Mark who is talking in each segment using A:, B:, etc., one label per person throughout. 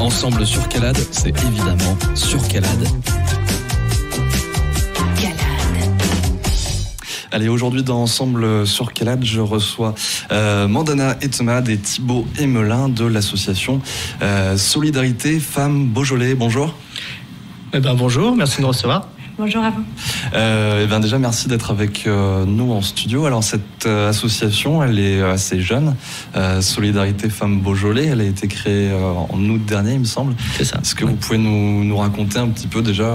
A: Ensemble sur Calade, c'est évidemment sur Calade. Allez, aujourd'hui dans Ensemble sur Calade, je reçois Mandana Etmad et Thibaut Emelin de l'association Solidarité Femmes Beaujolais. Bonjour.
B: Bonjour, merci de nous recevoir.
C: Bonjour à vous.
B: Déjà, merci d'être avec nous en studio. Alors, cette association, elle est assez jeune. Solidarité Femmes Beaujolais, elle a été créée en août dernier, il me semble.
D: C'est ça.
B: Est-ce que vous pouvez nous raconter un petit peu déjà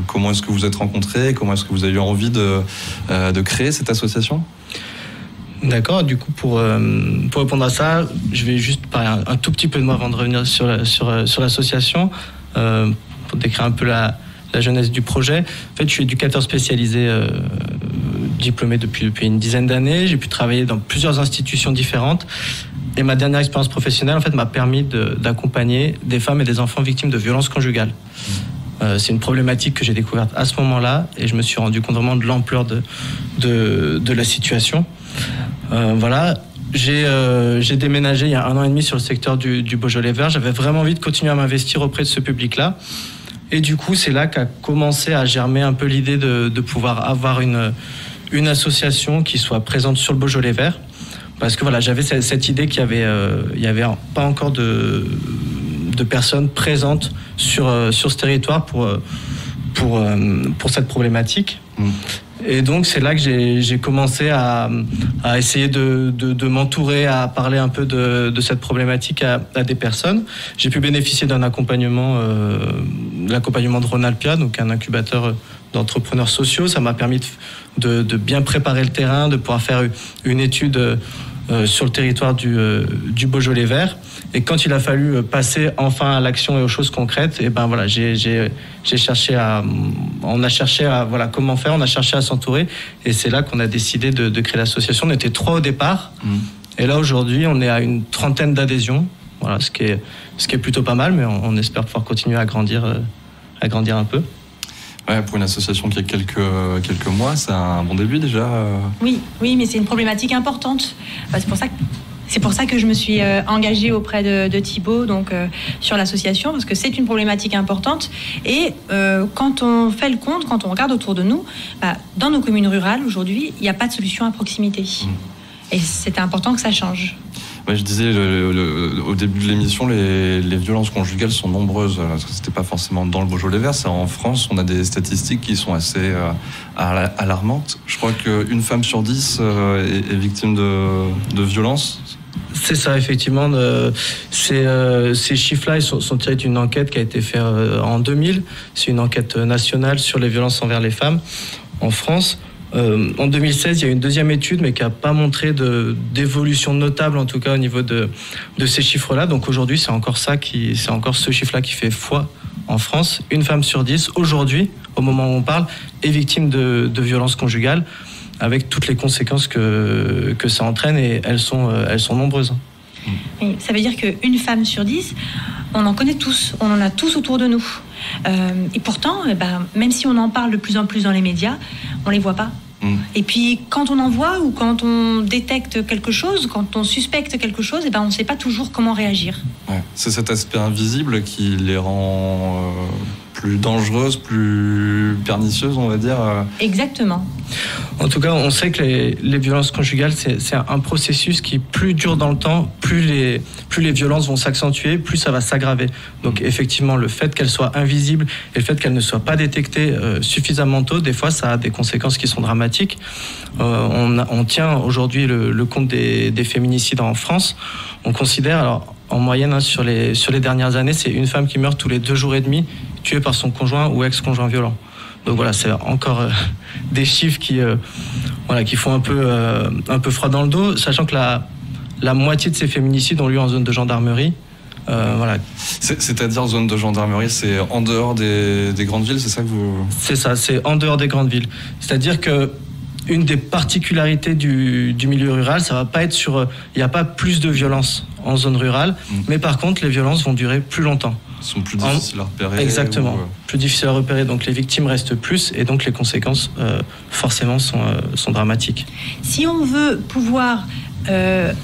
B: comment est-ce que vous êtes rencontrés, comment est-ce que vous avez eu envie de créer cette association ?
D: D'accord, du coup pour répondre à ça, je vais juste parler un tout petit peu de moi avant de revenir sur l'association, pour décrire un peu la jeunesse du projet. En fait, je suis éducateur spécialisé, diplômé depuis une dizaine d'années. J'ai pu travailler dans plusieurs institutions différentes. Et ma dernière expérience professionnelle, en fait, m'a permis d'accompagner des femmes et des enfants victimes de violences conjugales. C'est une problématique que j'ai découverte à ce moment-là, et je me suis rendu compte vraiment de l'ampleur de la situation. J'ai déménagé il y a 1 an et demi sur le secteur du Beaujolais vert. J'avais vraiment envie de continuer à m'investir auprès de ce public-là. Et du coup, c'est là qu'a commencé à germer un peu l'idée de pouvoir avoir une association qui soit présente sur le Beaujolais vert. Parce que voilà, j'avais cette idée qu'il y avait pas encore de personnes présentes sur ce territoire pour cette problématique. Et donc, c'est là que j'ai commencé à essayer de m'entourer, à parler un peu de cette problématique à des personnes. J'ai pu bénéficier d'un accompagnement, l'accompagnement de Ronalpia, donc un incubateur d'entrepreneurs sociaux. Ça m'a permis de bien préparer le terrain, de pouvoir faire une étude sur le territoire du Beaujolais vert. Et quand il a fallu passer enfin à l'action et aux choses concrètes, et on a cherché à comment faire, on a cherché à s'entourer, et c'est là qu'on a décidé de créer l'association. On était 3 au départ, et là aujourd'hui on est à une 30aine d'adhésions, voilà, ce qui est plutôt pas mal, mais on espère pouvoir continuer à grandir un peu.
B: Ouais, pour une association qui a quelques mois, c'est un bon début déjà.
C: Oui, mais c'est une problématique importante. C'est pour ça que je me suis engagée auprès de Thibaut sur l'association, parce que c'est une problématique importante. Et quand on fait le compte, quand on regarde autour de nous, dans nos communes rurales, aujourd'hui, il n'y a pas de solution à proximité. Et c'était important que ça change.
B: Ouais, je disais au début de l'émission, les violences conjugales sont nombreuses. C'était pas forcément dans le Beaujolais vert, c'est en France. On a des statistiques qui sont assez alarmantes. Je crois qu'une femme sur 10 est victime de violences.
D: C'est ça, effectivement. Ces chiffres-là, ils sont tirés d'une enquête qui a été faite en 2000. C'est une enquête nationale sur les violences envers les femmes en France. En 2016, il y a eu une deuxième étude, mais qui n'a pas montré d'évolution notable, en tout cas au niveau de ces chiffres-là. Donc aujourd'hui, c'est encore ce chiffre-là qui fait foi en France. Une femme sur 10, aujourd'hui, au moment où on parle, est victime de violences conjugales, avec toutes les conséquences que ça entraîne, et elles sont nombreuses.
C: Et ça veut dire qu'une femme sur 10, on en connaît tous, on en a tous autour de nous. Et pourtant, même si on en parle de plus en plus dans les médias, on les voit pas. Et puis quand on en voit, ou quand on détecte quelque chose, quand on suspecte quelque chose, on ne sait pas toujours comment réagir.
B: Ouais, c'est cet aspect invisible qui les rend plus dangereuses, plus pernicieuses, on va dire.
C: Exactement.
D: En tout cas, on sait que les violences conjugales, c'est un processus qui, plus dure dans le temps, plus les violences vont s'accentuer, plus ça va s'aggraver. Donc effectivement, le fait qu'elles soient invisibles et le fait qu'elles ne soient pas détectées suffisamment tôt, des fois, ça a des conséquences qui sont dramatiques. On tient aujourd'hui le compte des féminicides en France. On considère, alors en moyenne, sur les dernières années, c'est une femme qui meurt tous les 2 jours et demi, tuée par son conjoint ou ex-conjoint violent. Donc voilà, c'est encore des chiffres qui font un peu froid dans le dos, sachant que la moitié de ces féminicides ont lieu en zone de gendarmerie.
B: C'est-à-dire zone de gendarmerie, c'est en dehors des grandes villes, c'est ça que vous...
D: C'est ça, c'est en dehors des grandes villes. C'est-à-dire que une des particularités du milieu rural, ça va pas être il n'y a pas plus de violence en zone rurale, mais par contre, les violences vont durer plus longtemps.
B: Sont plus difficiles à repérer.
D: Exactement, plus difficiles à repérer, donc les victimes restent plus, et donc les conséquences forcément sont dramatiques.
C: Si on veut pouvoir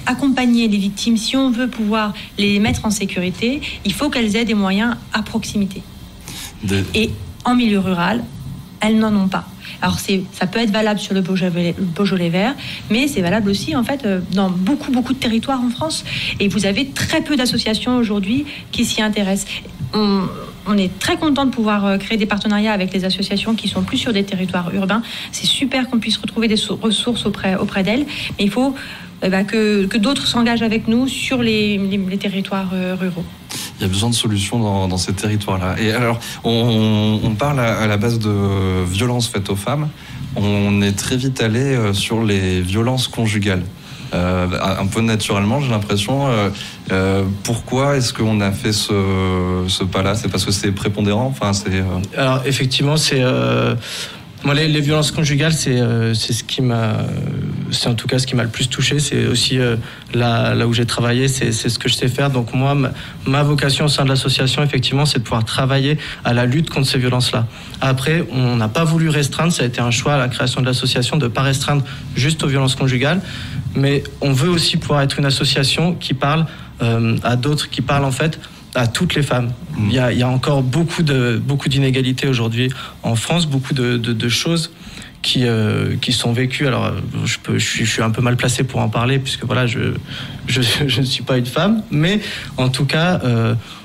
C: accompagner les victimes, si on veut pouvoir les mettre en sécurité, il faut qu'elles aient des moyens à proximité. Et en milieu rural, elles n'en ont pas. Alors ça peut être valable sur le Beaujolais vert, mais c'est valable aussi en fait dans beaucoup de territoires en France. Et vous avez très peu d'associations aujourd'hui qui s'y intéressent. On est très content de pouvoir créer des partenariats avec les associations qui sont plus sur des territoires urbains. C'est super qu'on puisse retrouver des ressources auprès d'elles, mais il faut que d'autres s'engagent avec nous sur les territoires ruraux.
B: Il y a besoin de solutions dans ces territoires-là. Et alors, on parle à la base de violences faites aux femmes. On est très vite allé sur les violences conjugales. Un peu naturellement, j'ai l'impression. Pourquoi est-ce qu'on a fait ce pas-là ? C'est parce que c'est prépondérant ?
D: Alors, effectivement, moi, les violences conjugales, c'est en tout cas ce qui m'a le plus touché. C'est aussi là où j'ai travaillé, c'est ce que je sais faire. Donc moi, ma vocation au sein de l'association, effectivement, c'est de pouvoir travailler à la lutte contre ces violences-là. Après, on n'a pas voulu restreindre. Ça a été un choix à la création de l'association de ne pas restreindre juste aux violences conjugales. Mais on veut aussi pouvoir être une association qui parle à d'autres, qui parle en fait à toutes les femmes. Il y a encore beaucoup d'inégalités aujourd'hui en France, beaucoup de choses qui sont vécues. Alors, je suis un peu mal placé pour en parler, puisque voilà, je ne suis pas une femme, mais en tout cas,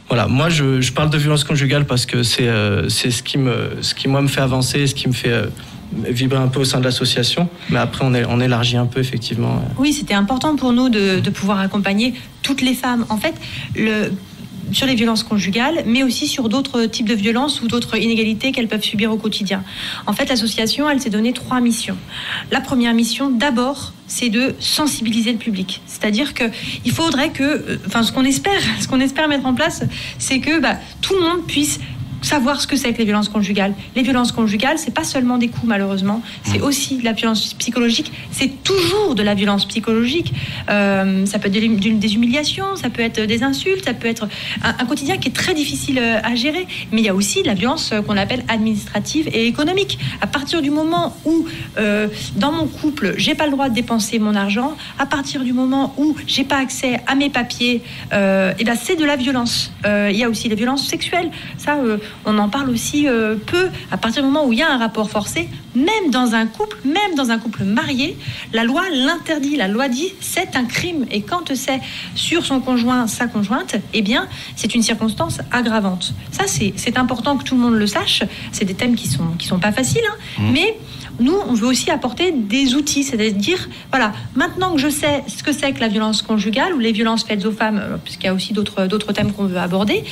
D: voilà, moi je parle de violence conjugale parce que c'est ce qui moi me fait avancer, ce qui me fait vibrer un peu au sein de l'association, mais après on élargit un peu effectivement.
C: Oui, c'était important pour nous de pouvoir accompagner toutes les femmes. En fait, sur les violences conjugales, mais aussi sur d'autres types de violences ou d'autres inégalités qu'elles peuvent subir au quotidien. En fait, l'association, elle s'est donnée 3 missions. La première mission, d'abord, c'est de sensibiliser le public. C'est-à-dire qu'il faudrait ce qu'on espère mettre en place, c'est que tout le monde puisse savoir ce que c'est que les violences conjugales. Les violences conjugales, c'est pas seulement des coups, malheureusement, c'est aussi de la violence psychologique, c'est toujours de la violence psychologique. Ça peut être des humiliations, ça peut être des insultes, ça peut être un quotidien qui est très difficile à gérer, mais il y a aussi de la violence qu'on appelle administrative et économique. À partir du moment où, dans mon couple, j'ai pas le droit de dépenser mon argent, à partir du moment où j'ai pas accès à mes papiers, c'est de la violence. Il y a aussi les violences sexuelles. Ça, on en parle aussi peu. À partir du moment où il y a un rapport forcé, même dans un couple marié, la loi l'interdit. La loi dit c'est un crime. Et quand c'est sur son conjoint, sa conjointe, c'est une circonstance aggravante. Ça, c'est important que tout le monde le sache. C'est des thèmes qui sont pas faciles, mais nous, on veut aussi apporter des outils, c'est-à-dire, voilà, maintenant que je sais ce que c'est que la violence conjugale ou les violences faites aux femmes, puisqu'il y a aussi d'autres thèmes qu'on veut aborder,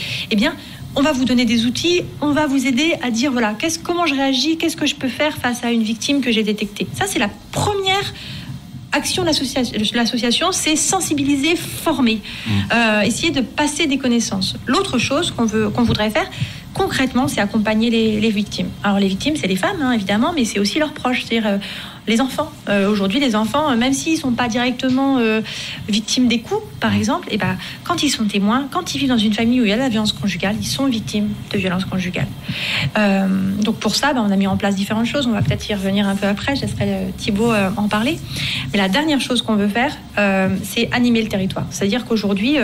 C: on va vous donner des outils, on va vous aider à dire, voilà, comment je réagis, qu'est-ce que je peux faire face à une victime que j'ai détectée. Ça, c'est la première action de l'association, c'est sensibiliser, former, essayer de passer des connaissances. L'autre chose qu'on voudrait faire, concrètement, c'est accompagner les victimes. Alors les victimes, c'est les femmes, évidemment, mais c'est aussi leurs proches, c'est-à-dire les enfants. Aujourd'hui, les enfants, même s'ils ne sont pas directement victimes des coups, par exemple, quand ils sont témoins, quand ils vivent dans une famille où il y a de la violence conjugale, ils sont victimes de violences conjugales. Donc pour ça, on a mis en place différentes choses. On va peut-être y revenir un peu après, je laisserai Thibaut en parler. Mais la dernière chose qu'on veut faire, c'est animer le territoire. C'est-à-dire qu'aujourd'hui,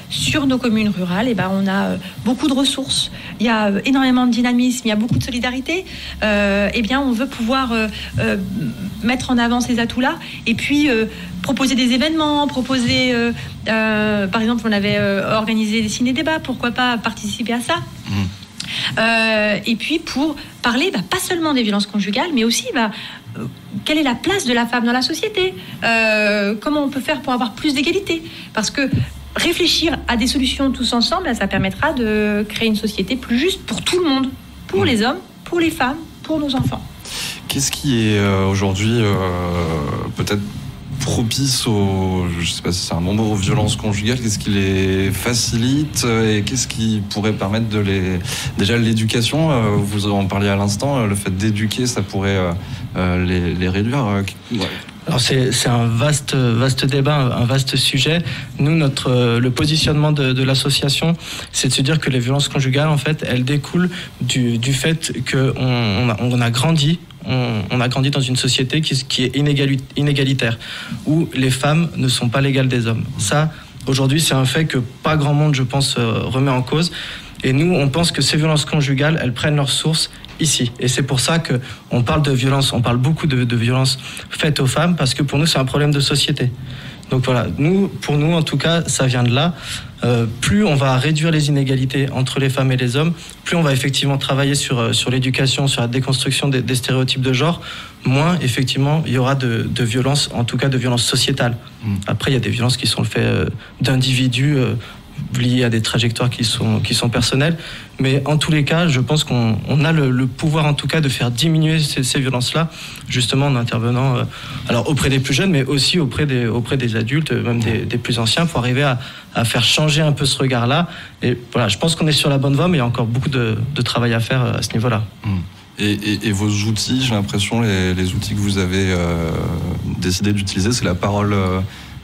C: sur nos communes rurales, on a beaucoup de ressources. Il y a énormément de dynamisme, il y a beaucoup de solidarité. On veut pouvoir mettre en avant ces atouts-là et puis proposer des événements, par exemple, on avait organisé des ciné-débats, pourquoi pas participer à ça. Et puis pour parler pas seulement des violences conjugales, mais aussi quelle est la place de la femme dans la société, comment on peut faire pour avoir plus d'égalité, parce que réfléchir à des solutions tous ensemble, ça permettra de créer une société plus juste pour tout le monde, pour les hommes, pour les femmes, pour nos enfants.
B: Qu'est-ce qui est aujourd'hui peut-être propice je ne sais pas si c'est un mot, aux violences conjugales? Qu'est-ce qui les facilite et qu'est-ce qui pourrait permettre déjà l'éducation, vous en parliez à l'instant, le fait d'éduquer, ça pourrait les réduire.
D: Alors c'est un vaste débat, un vaste sujet. Nous, le positionnement de l'association, c'est de se dire que les violences conjugales, en fait, elles découlent du fait qu'on a grandi. on a grandi dans une société qui est inégalitaire, où les femmes ne sont pas l'égale des hommes. Ça, aujourd'hui, c'est un fait que pas grand monde, je pense, remet en cause. Et nous, on pense que ces violences conjugales, elles prennent leur source ici. Et c'est pour ça qu'on parle de violence, on parle beaucoup de violences faites aux femmes, parce que pour nous, c'est un problème de société. Donc voilà, pour nous, en tout cas, ça vient de là. Plus on va réduire les inégalités entre les femmes et les hommes, plus on va effectivement travailler sur l'éducation, sur la déconstruction des stéréotypes de genre, moins effectivement il y aura de violences, en tout cas de violences sociétales. Après, il y a des violences qui sont le fait d'individus liés à des trajectoires qui sont personnelles. Mais en tous les cas, je pense qu'on a le pouvoir en tout cas de faire diminuer ces violences-là, justement en intervenant alors auprès des plus jeunes, mais aussi auprès des adultes, même des plus anciens, pour arriver à faire changer un peu ce regard-là. Et voilà, je pense qu'on est sur la bonne voie, mais il y a encore beaucoup de travail à faire à ce niveau-là.
B: Et vos outils, j'ai l'impression, les outils que vous avez décidé d'utiliser, c'est la parole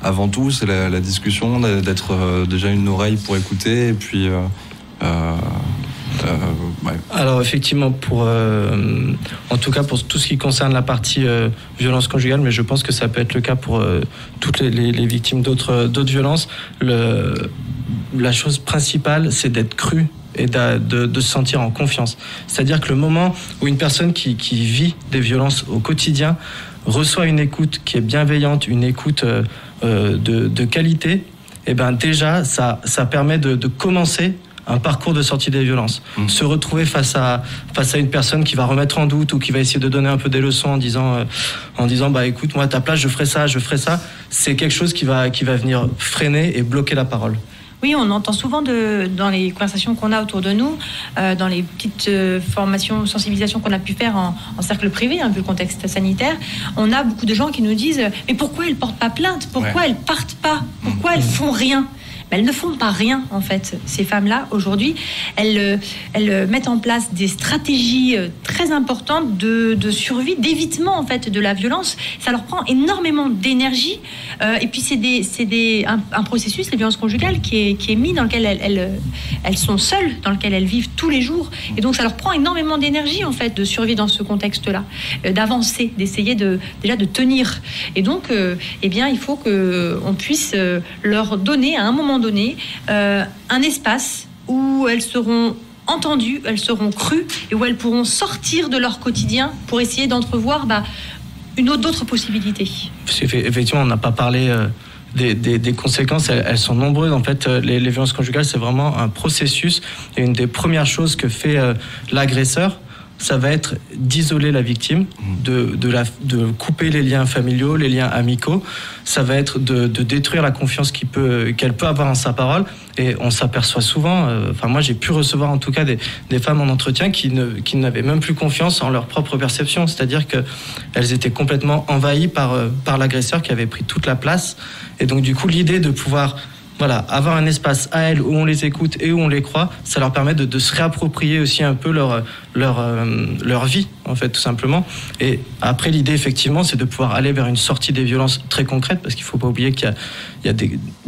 B: avant tout, c'est la discussion, d'être déjà une oreille pour écouter, et puis... ouais.
D: Alors effectivement, en tout cas pour tout ce qui concerne la partie violence conjugale, mais je pense que ça peut être le cas pour toutes les victimes d'autres violences, la chose principale, c'est d'être cru et de se sentir en confiance. C'est-à-dire que le moment où une personne qui vit des violences au quotidien reçoit une écoute qui est bienveillante, une écoute de qualité, et ben déjà ça permet de commencer un parcours de sortie des violences. Se retrouver face à une personne qui va remettre en doute ou qui va essayer de donner un peu des leçons en disant bah écoute, moi à ta place je ferai ça, c'est quelque chose qui va venir freiner et bloquer la parole.
C: Oui, on entend souvent dans les conversations qu'on a autour de nous, dans les petites formations, sensibilisations qu'on a pu faire en cercle privé, vu le contexte sanitaire, on a beaucoup de gens qui nous disent « Mais pourquoi elles ne portent pas plainte ? Pourquoi elles ne partent pas ? Pourquoi elles ne font rien ?» Elles ne font pas rien, en fait. Ces femmes-là, aujourd'hui, elles mettent en place des stratégies très importantes de survie, d'évitement, en fait, de la violence. Ça leur prend énormément d'énergie. Et puis, c'est un processus, les violences conjugales, qui est mis, dans lequel elles sont seules, dans lequel elles vivent tous les jours. Et donc, ça leur prend énormément d'énergie, en fait, de survivre dans ce contexte-là, d'avancer, d'essayer déjà de tenir. Et donc, eh bien, il faut qu'on puisse leur donner, à un moment donné, un espace où elles seront entendues, elles seront crues et où elles pourront sortir de leur quotidien pour essayer d'entrevoir d'autres possibilités.
D: Effectivement, on n'a pas parlé des conséquences, elles sont nombreuses. En fait, les violences conjugales, c'est vraiment un processus. Et une des premières choses que fait l'agresseur, ça va être d'isoler la victime, de couper les liens familiaux, les liens amicaux. Ça va être de détruire la confiance qu'elle peut avoir en sa parole. Et on s'aperçoit souvent, moi j'ai pu recevoir en tout cas des femmes en entretien qui n'avaient même plus confiance en leur propre perception. C'est-à-dire qu'elles étaient complètement envahies par l'agresseur qui avait pris toute la place. Et donc du coup, l'idée de pouvoir avoir un espace à elles où on les écoute et où on les croit, ça leur permet de se réapproprier aussi un peu leur vie, en fait, tout simplement. Et après, l'idée, effectivement, c'est de pouvoir aller vers une sortie des violences très concrète, parce qu'il ne faut pas oublier qu'il y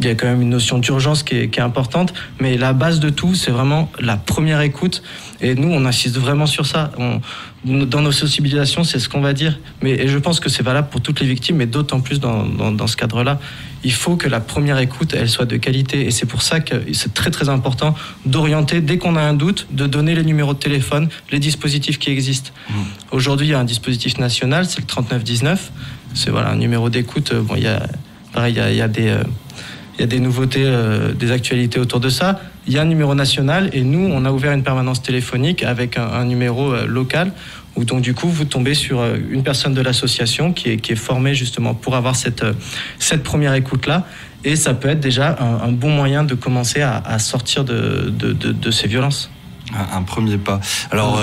D: a quand même une notion d'urgence qui est importante, mais la base de tout, c'est vraiment la première écoute. Et nous, on insiste vraiment sur ça. Dans nos sensibilisations, c'est ce qu'on va dire. Et je pense que c'est valable pour toutes les victimes, mais d'autant plus dans ce cadre-là. Il faut que la première écoute, elle soit de qualité. Et c'est pour ça que c'est très, très important d'orienter, dès qu'on a un doute, de donner les numéros de téléphone, les dispositifs qui existent. Aujourd'hui, il y a un dispositif national, c'est le 3919. C'est un numéro d'écoute. Il y a des nouveautés, des actualités autour de ça. Il y a un numéro national et nous, on a ouvert une permanence téléphonique avec un numéro local où donc du coup, vous tombez sur une personne de l'association qui est formée justement pour avoir cette première écoute-là. Et ça peut être déjà un bon moyen de commencer à sortir de ces violences.
B: Un premier pas. Alors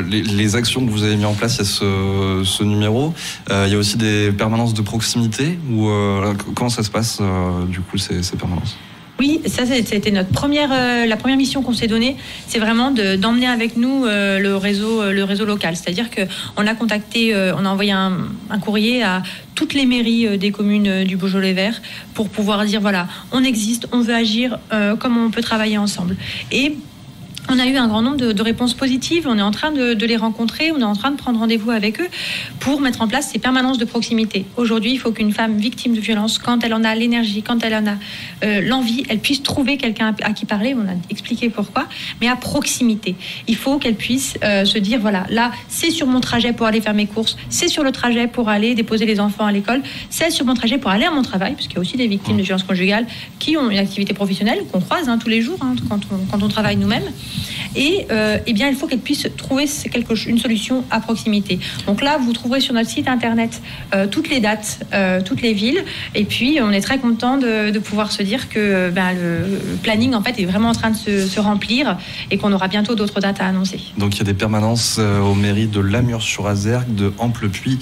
B: les actions que vous avez mis en place, il y a ce numéro. Il y a aussi des permanences de proximité. Comment ça se passe du coup ces permanences ?
C: Oui, ça c'était la première mission qu'on s'est donnée, c'est vraiment d'emmener avec nous le réseau local. C'est-à-dire qu'on a on a envoyé un courrier à toutes les mairies des communes du Beaujolais vert pour pouvoir dire on existe, on veut agir, comment on peut travailler ensemble. Et On a eu un grand nombre de réponses positives. On est en train de les rencontrer. On est en train de prendre rendez-vous avec eux pour mettre en place ces permanences de proximité. Aujourd'hui, il faut qu'une femme victime de violence, quand elle en a l'énergie, quand elle en a l'envie, elle puisse trouver quelqu'un à qui parler. On a expliqué pourquoi, mais à proximité. Il faut qu'elle puisse se dire, voilà, là, c'est sur mon trajet pour aller faire mes courses, c'est sur le trajet pour aller déposer les enfants à l'école, c'est sur mon trajet pour aller à mon travail, parce qu'il y a aussi des victimes de violences conjugales qui ont une activité professionnelle qu'on croise tous les jours quand on travaille nous-mêmes. Et eh bien, il faut qu'elle puisse trouver une solution à proximité. Donc là, vous trouverez sur notre site internet toutes les dates, toutes les villes. Et puis, on est très content de pouvoir se dire que le planning en fait est vraiment en train de se remplir et qu'on aura bientôt d'autres dates à annoncer.
A: Donc il y a des permanences aux mairies de Lamure-sur-Azergue, de Amplepuis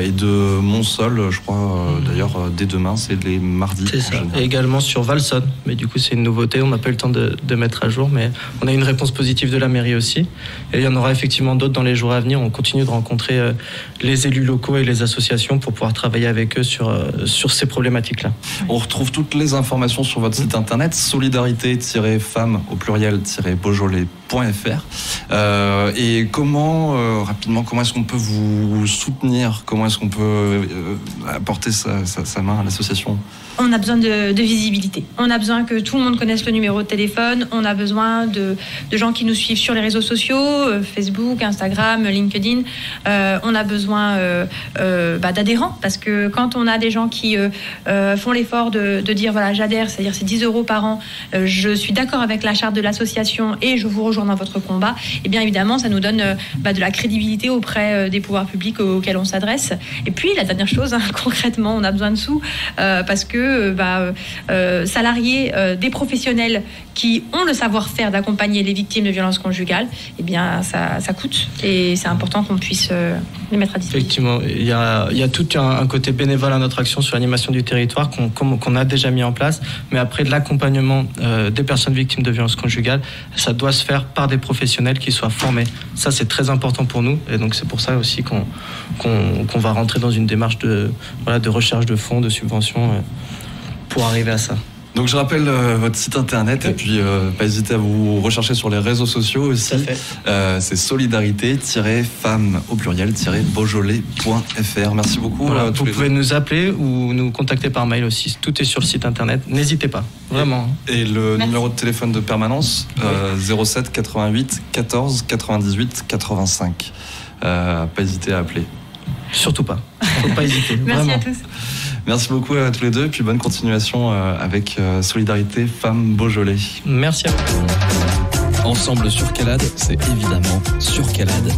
A: et de Montsol, je crois. D'ailleurs, dès demain, c'est les mardis.
D: C'est ça. Et également sur Valsonne. Mais du coup, c'est une nouveauté. On n'a pas eu le temps de mettre à jour, mais on a une réponse positive de la mairie aussi. Et il y en aura effectivement d'autres dans les jours à venir. On continue de rencontrer les élus locaux et les associations pour pouvoir travailler avec eux sur ces problématiques-là.
A: On retrouve toutes les informations sur votre site internet, solidarité-femmes au pluriel-beaujolais.fr. Et comment, rapidement, comment est-ce qu'on peut vous soutenir? Comment est-ce qu'on peut apporter sa main à l'association?
C: On a besoin de visibilité. On a besoin que tout le monde connaisse le numéro de téléphone. On a besoin de gens qui nous suivent sur les réseaux sociaux, Facebook, Instagram, LinkedIn. On a besoin d'adhérents, parce que quand on a des gens qui font l'effort de dire voilà, j'adhère, c'est-à-dire c'est 10 € par an, je suis d'accord avec la charte de l'association et je vous rejoins dans votre combat, et bien évidemment ça nous donne de la crédibilité auprès des pouvoirs publics auxquels on s'adresse. Et puis la dernière chose, concrètement, on a besoin de sous parce que salariés des professionnels qui ont le savoir-faire d'accompagner les victimes de violences conjugales, eh bien ça coûte, et c'est important qu'on puisse les mettre à disposition.
D: Effectivement, il y a tout un côté bénévole à notre action sur l'animation du territoire qu'on a déjà mis en place, mais après de l'accompagnement des personnes victimes de violences conjugales, ça doit se faire par des professionnels qui soient formés. Ça, c'est très important pour nous, et donc c'est pour ça aussi qu'on va rentrer dans une démarche de recherche de fonds, de subventions pour arriver à ça.
A: Donc je rappelle votre site internet, et puis pas hésiter à vous rechercher sur les réseaux sociaux aussi. C'est solidarité-femmes au pluriel-beaujolais.fr. Merci beaucoup.
D: Voilà, vous pouvez nous appeler ou nous contacter par mail aussi. Tout est sur le site internet. N'hésitez pas, vraiment.
A: Et le numéro de téléphone de permanence, 07 88 14 98 85. Pas hésiter à appeler.
D: Surtout pas. Faut pas hésiter.
C: Merci
D: vraiment.
C: à tous.
A: Merci beaucoup à tous les deux, et puis bonne continuation avec Solidarité Femmes Beaujolais.
D: Merci à vous.
E: Ensemble sur Calade, c'est évidemment sur Calade.